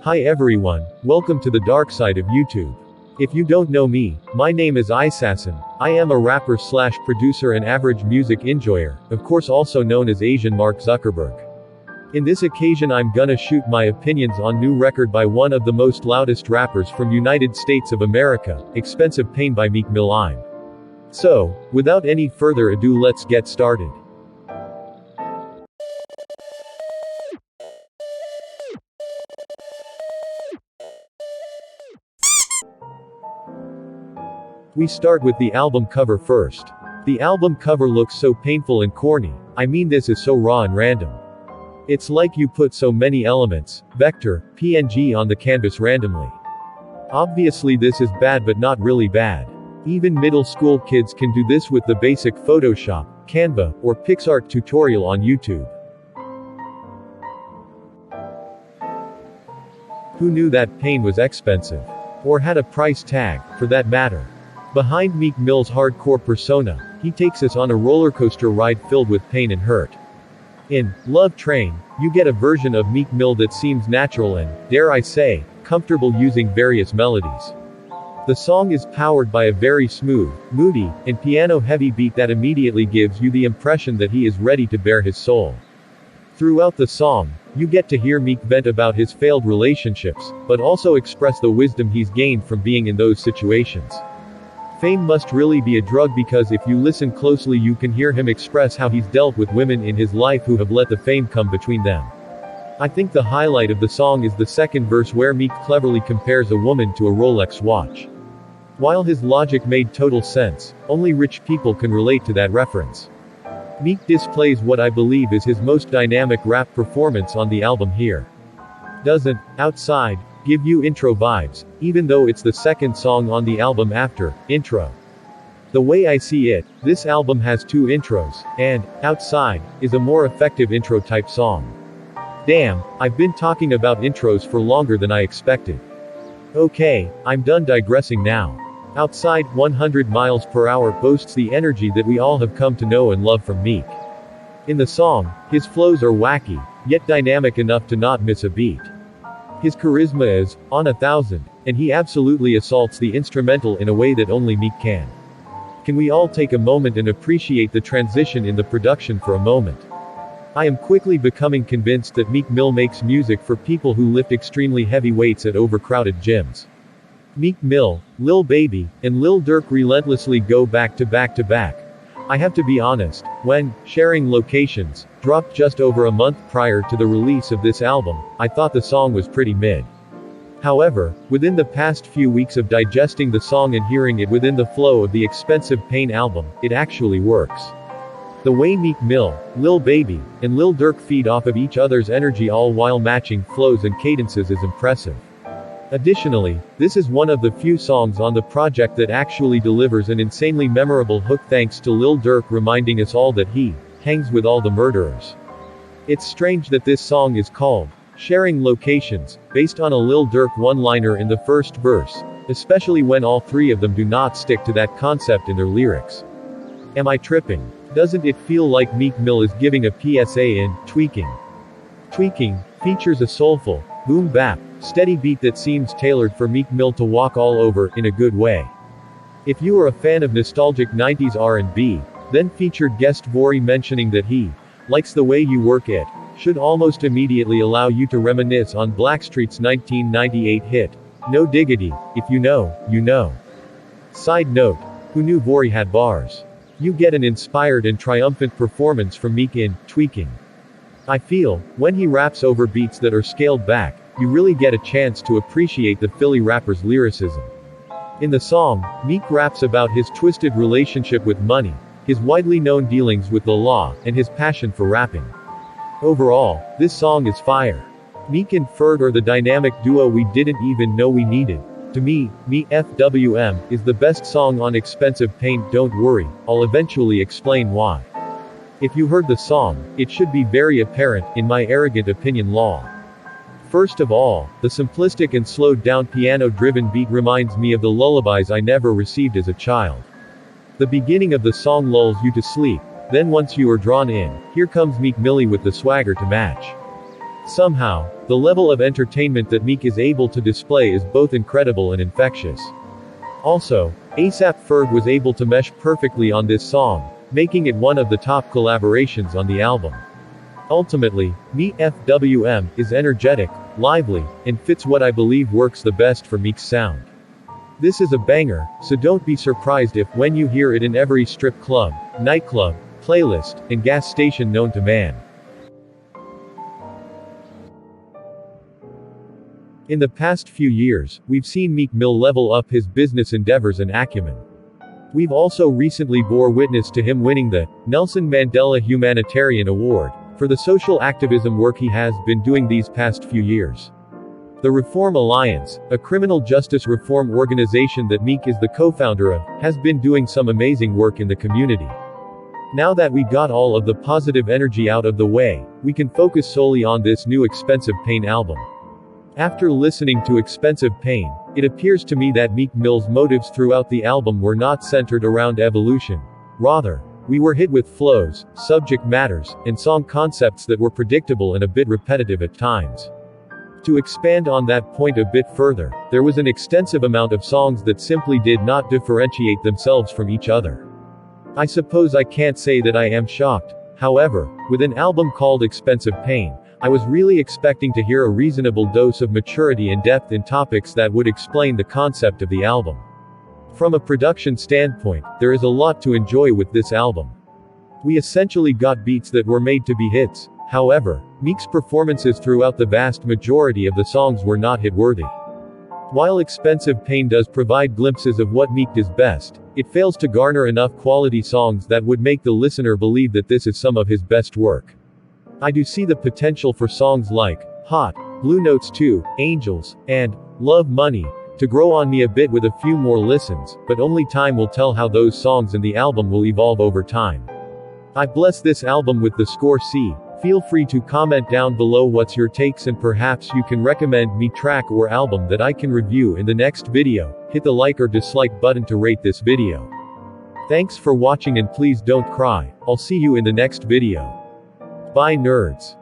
Hi everyone, welcome to the dark side of YouTube. If you don't know me, my name is eyessassin. I am a rapper slash producer and average music enjoyer, of course also known as Asian Mark Zuckerberg. In this occasion I'm gonna shoot my opinions on new record by one of the most loudest rappers from United States of America, Expensive Pain by Meek Mill. So, without any further ado, let's get started. We start with the album cover first. The album cover looks so painful and corny. I mean, this is so raw and random. It's like you put so many elements, vector, PNG on the canvas randomly. Obviously this is bad, but not really bad. Even middle school kids can do this with the basic Photoshop, Canva, or PixArt tutorial on YouTube. Who knew that pain was expensive? Or had a price tag, for that matter? Behind Meek Mill's hardcore persona, he takes us on a rollercoaster ride filled with pain and hurt. In Love Train, you get a version of Meek Mill that seems natural and, dare I say, comfortable using various melodies. The song is powered by a very smooth, moody, and piano-heavy beat that immediately gives you the impression that he is ready to bare his soul. Throughout the song, you get to hear Meek vent about his failed relationships, but also express the wisdom he's gained from being in those situations. Fame must really be a drug, because if you listen closely you can hear him express how he's dealt with women in his life who have let the fame come between them. I think the highlight of the song is the second verse, where Meek cleverly compares a woman to a Rolex watch. While his logic made total sense, only rich people can relate to that reference. Meek displays what I believe is his most dynamic rap performance on the album here. Doesn't Outside give you intro vibes, even though it's the second song on the album after Intro? The way I see it, this album has two intros, and Outside is a more effective intro type song. Damn, I've been talking about intros for longer than I expected. Okay, I'm done digressing now. Outside, 100 miles per hour boasts the energy that we all have come to know and love from Meek. In the song, his flows are wacky, yet dynamic enough to not miss a beat. His charisma is on 1,000, and he absolutely assaults the instrumental in a way that only Meek can. Can we all take a moment and appreciate the transition in the production for a moment? I am quickly becoming convinced that Meek Mill makes music for people who lift extremely heavy weights at overcrowded gyms. Meek Mill, Lil Baby, and Lil Durk relentlessly go back to back to back. I have to be honest, when Sharing Locations dropped just over a month prior to the release of this album, I thought the song was pretty mid. However, within the past few weeks of digesting the song and hearing it within the flow of the Expensive Pain album, it actually works. The way Meek Mill, Lil Baby, and Lil Durk feed off of each other's energy all while matching flows and cadences is impressive. Additionally, this is one of the few songs on the project that actually delivers an insanely memorable hook, thanks to Lil Durk reminding us all that he hangs with all the murderers. It's strange that this song is called Sharing Locations, based on a Lil Durk one-liner in the first verse, especially when all three of them do not stick to that concept in their lyrics. Am I tripping? Doesn't it feel like Meek Mill is giving a PSA in Tweaking? Tweaking features a soulful, boom bap, steady beat that seems tailored for Meek Mill to walk all over, in a good way. If you are a fan of nostalgic 90s R&B, then featured guest Vori mentioning that he likes the way you work it should almost immediately allow you to reminisce on Blackstreet's 1998 hit, No Diggity, If You Know, You Know. Side note, who knew Vori had bars? You get an inspired and triumphant performance from Meek in Tweaking. I feel, when he raps over beats that are scaled back, you really get a chance to appreciate the Philly rapper's lyricism. In the song, Meek raps about his twisted relationship with money, his widely known dealings with the law, and his passion for rapping. Overall, this song is fire. Meek and Ferg are the dynamic duo we didn't even know we needed. To me, FWM is the best song on Expensive Pain. Don't worry, I'll eventually explain why. If you heard the song, it should be very apparent, in my arrogant opinion law. First of all, the simplistic and slowed down piano-driven beat reminds me of the lullabies I never received as a child. The beginning of the song lulls you to sleep, then once you are drawn in, here comes Meek Millie with the swagger to match. Somehow, the level of entertainment that Meek is able to display is both incredible and infectious. Also, A$AP Ferg was able to mesh perfectly on this song, making it one of the top collaborations on the album. Ultimately, Meek FWM is energetic, lively, and fits what I believe works the best for Meek's sound. This is a banger, so don't be surprised if, when you hear it in every strip club, nightclub, playlist, and gas station known to man. In the past few years, we've seen Meek Mill level up his business endeavors and acumen. We've also recently bore witness to him winning the Nelson Mandela Humanitarian Award for the social activism work he has been doing these past few years. The Reform Alliance, a criminal justice reform organization that Meek is the co-founder of, has been doing some amazing work in the community. Now that we got all of the positive energy out of the way, we can focus solely on this new Expensive Pain album. After listening to Expensive Pain, it appears to me that Meek Mill's motives throughout the album were not centered around evolution. Rather, we were hit with flows, subject matters, and song concepts that were predictable and a bit repetitive at times. To expand on that point a bit further, there was an extensive amount of songs that simply did not differentiate themselves from each other. I suppose I can't say that I am shocked. However, with an album called Expensive Pain, I was really expecting to hear a reasonable dose of maturity and depth in topics that would explain the concept of the album. From a production standpoint, there is a lot to enjoy with this album. We essentially got beats that were made to be hits. However, Meek's performances throughout the vast majority of the songs were not hit-worthy. While Expensive Pain does provide glimpses of what Meek does best, it fails to garner enough quality songs that would make the listener believe that this is some of his best work. I do see the potential for songs like Hot, Blue Notes 2, Angels, and Love Money to grow on me a bit with a few more listens, but only time will tell how those songs and the album will evolve over time. I bless this album with the score C. Feel free to comment down below what's your takes, and perhaps you can recommend me track or album that I can review in the next video. Hit the like or dislike button to rate this video. Thanks for watching, and please don't cry. I'll see you in the next video. Bye nerds.